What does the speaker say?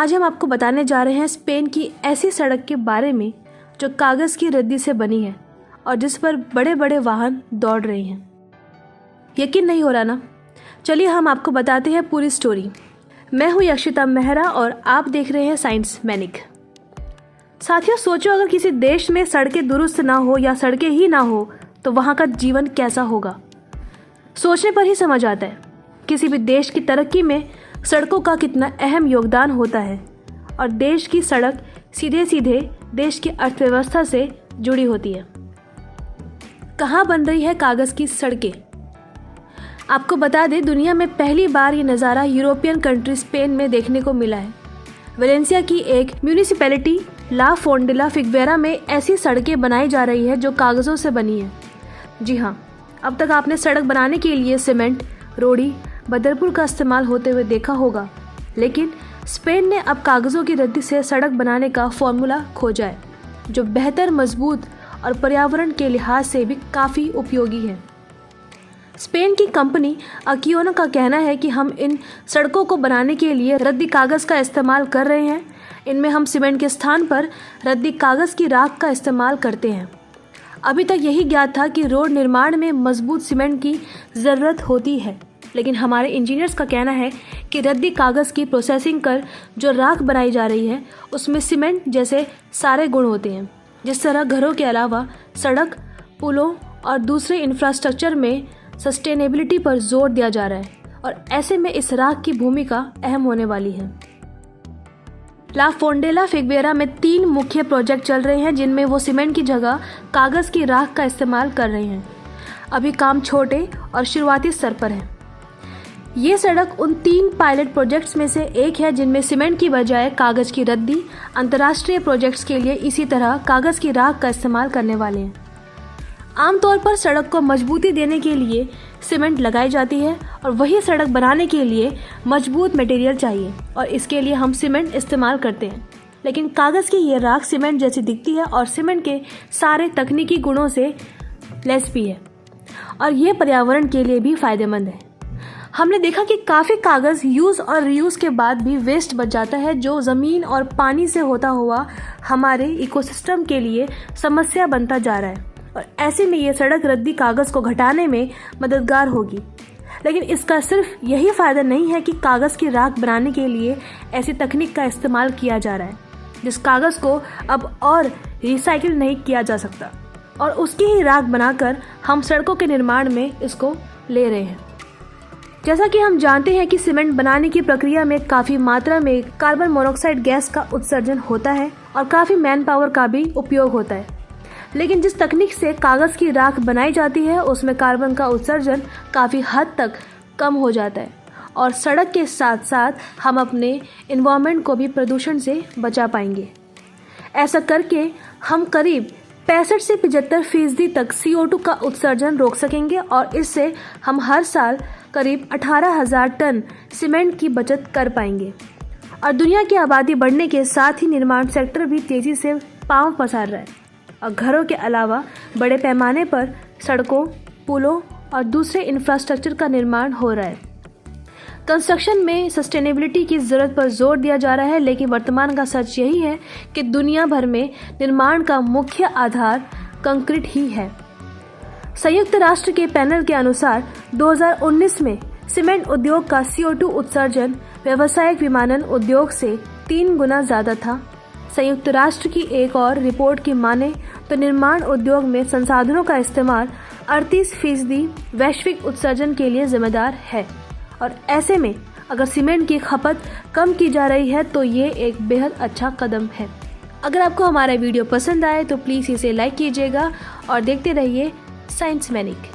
आज हम आपको बताने जा रहे हैं स्पेन की ऐसी सड़क के बारे में जो कागज़ की रद्दी से बनी है और जिस पर बड़े बड़े वाहन दौड़ रहे हैं। यकीन नहीं हो रहा ना? चलिए हम आपको बताते हैं पूरी स्टोरी। मैं हूँ यक्षिता मेहरा और आप देख रहे हैं साइंस मैनिक। साथियों, सोचो अगर किसी देश में सड़कें दुरुस्त ना हो या सड़कें ही ना हो तो वहाँ का जीवन कैसा होगा। सोचने पर ही समझ आता है किसी भी देश की तरक्की में सड़कों का कितना अहम योगदान होता है और देश की सड़क सीधे सीधे देश की अर्थव्यवस्था से जुड़ी होती है। कहाँ बन रही है कागज़ की सड़कें? आपको बता दें, दुनिया में पहली बार ये नज़ारा यूरोपियन कंट्री स्पेन में देखने को मिला है। वेलेंसिया की एक म्यूनिसिपैलिटी ला फोंडेला फिगवेरा में ऐसी सड़कें बनाई जा रही है जो कागज़ों से बनी है। जी हाँ, अब तक आपने सड़क बनाने के लिए सीमेंट, रोड़ी, बदरपुर का इस्तेमाल होते हुए देखा होगा, लेकिन स्पेन ने अब कागज़ों की रद्दी से सड़क बनाने का फॉर्मूला खोजा है जो बेहतर, मजबूत और पर्यावरण के लिहाज से भी काफ़ी उपयोगी है। स्पेन की कंपनी अकियोना का कहना है कि हम इन सड़कों को बनाने के लिए रद्दी कागज़ का इस्तेमाल कर रहे हैं। इनमें हम सीमेंट के स्थान पर रद्दी कागज़ की राख का इस्तेमाल करते हैं। अभी तक यही ज्ञात था कि रोड निर्माण में मजबूत सीमेंट की ज़रूरत होती है, लेकिन हमारे इंजीनियर्स का कहना है कि रद्दी कागज़ की प्रोसेसिंग कर जो राख बनाई जा रही है उसमें सीमेंट जैसे सारे गुण होते हैं। जिस तरह घरों के अलावा सड़क, पुलों और दूसरे इंफ्रास्ट्रक्चर में सस्टेनेबिलिटी पर जोर दिया जा रहा है और ऐसे में इस राख की भूमिका अहम होने वाली है। ला फोंडेला फिगवेरा में 3 मुख्य प्रोजेक्ट चल रहे हैं जिनमें वो सीमेंट की जगह कागज़ की राख का इस्तेमाल कर रहे हैं। अभी काम छोटे और शुरुआती स्तर पर है। ये सड़क उन 3 पायलट प्रोजेक्ट्स में से एक है जिनमें सीमेंट की बजाय कागज़ की रद्दी अंतर्राष्ट्रीय प्रोजेक्ट्स के लिए इसी तरह कागज़ की राख का इस्तेमाल करने वाले हैं। आमतौर पर सड़क को मजबूती देने के लिए सीमेंट लगाई जाती है और वही सड़क बनाने के लिए मजबूत मटेरियल चाहिए और इसके लिए हम सीमेंट इस्तेमाल करते हैं। लेकिन कागज़ की ये राख सीमेंट जैसी दिखती है और सीमेंट के सारे तकनीकी गुणों से लैस भी है और ये पर्यावरण के लिए भी फ़ायदेमंद है। हमने देखा कि काफ़ी कागज़ यूज़ और रीयूज़ के बाद भी वेस्ट बच जाता है जो ज़मीन और पानी से होता हुआ हमारे इकोसिस्टम के लिए समस्या बनता जा रहा है और ऐसे में ये सड़क रद्दी कागज़ को घटाने में मददगार होगी। लेकिन इसका सिर्फ यही फ़ायदा नहीं है कि कागज़ की राख बनाने के लिए ऐसी तकनीक का इस्तेमाल किया जा रहा है जिस कागज़ को अब और रिसाइकिल नहीं किया जा सकता और उसकी ही राख बनाकर हम सड़कों के निर्माण में इसको ले रहे हैं। जैसा कि हम जानते हैं कि सीमेंट बनाने की प्रक्रिया में काफ़ी मात्रा में कार्बन मोनोऑक्साइड गैस का उत्सर्जन होता है और काफ़ी मैन पावर का भी उपयोग होता है। लेकिन जिस तकनीक से कागज़ की राख बनाई जाती है उसमें कार्बन का उत्सर्जन काफ़ी हद तक कम हो जाता है और सड़क के साथ साथ हम अपने एनवायरनमेंट को भी प्रदूषण से बचा पाएंगे। ऐसा करके हम करीब 65 से 75% तक CO2 का उत्सर्जन रोक सकेंगे और इससे हम हर साल करीब 18,000 टन सीमेंट की बचत कर पाएंगे। और दुनिया की आबादी बढ़ने के साथ ही निर्माण सेक्टर भी तेज़ी से पांव पसार रहा है और घरों के अलावा बड़े पैमाने पर सड़कों, पुलों और दूसरे इंफ्रास्ट्रक्चर का निर्माण हो रहा है। कंस्ट्रक्शन में सस्टेनेबिलिटी की ज़रूरत पर जोर दिया जा रहा है, लेकिन वर्तमान का सच यही है कि दुनिया भर में निर्माण का मुख्य आधार कंक्रीट ही है। संयुक्त राष्ट्र के पैनल के अनुसार 2019 में सीमेंट उद्योग का CO2 उत्सर्जन व्यावसायिक विमानन उद्योग से 3 गुना ज़्यादा था। संयुक्त राष्ट्र की एक और रिपोर्ट की माने तो निर्माण उद्योग में संसाधनों का इस्तेमाल 38% वैश्विक उत्सर्जन के लिए जिम्मेदार है और ऐसे में अगर सीमेंट की खपत कम की जा रही है तो ये एक बेहद अच्छा कदम है। अगर आपको हमारा वीडियो पसंद आए तो प्लीज़ इसे लाइक कीजिएगा और देखते रहिए साइंस मैनिक।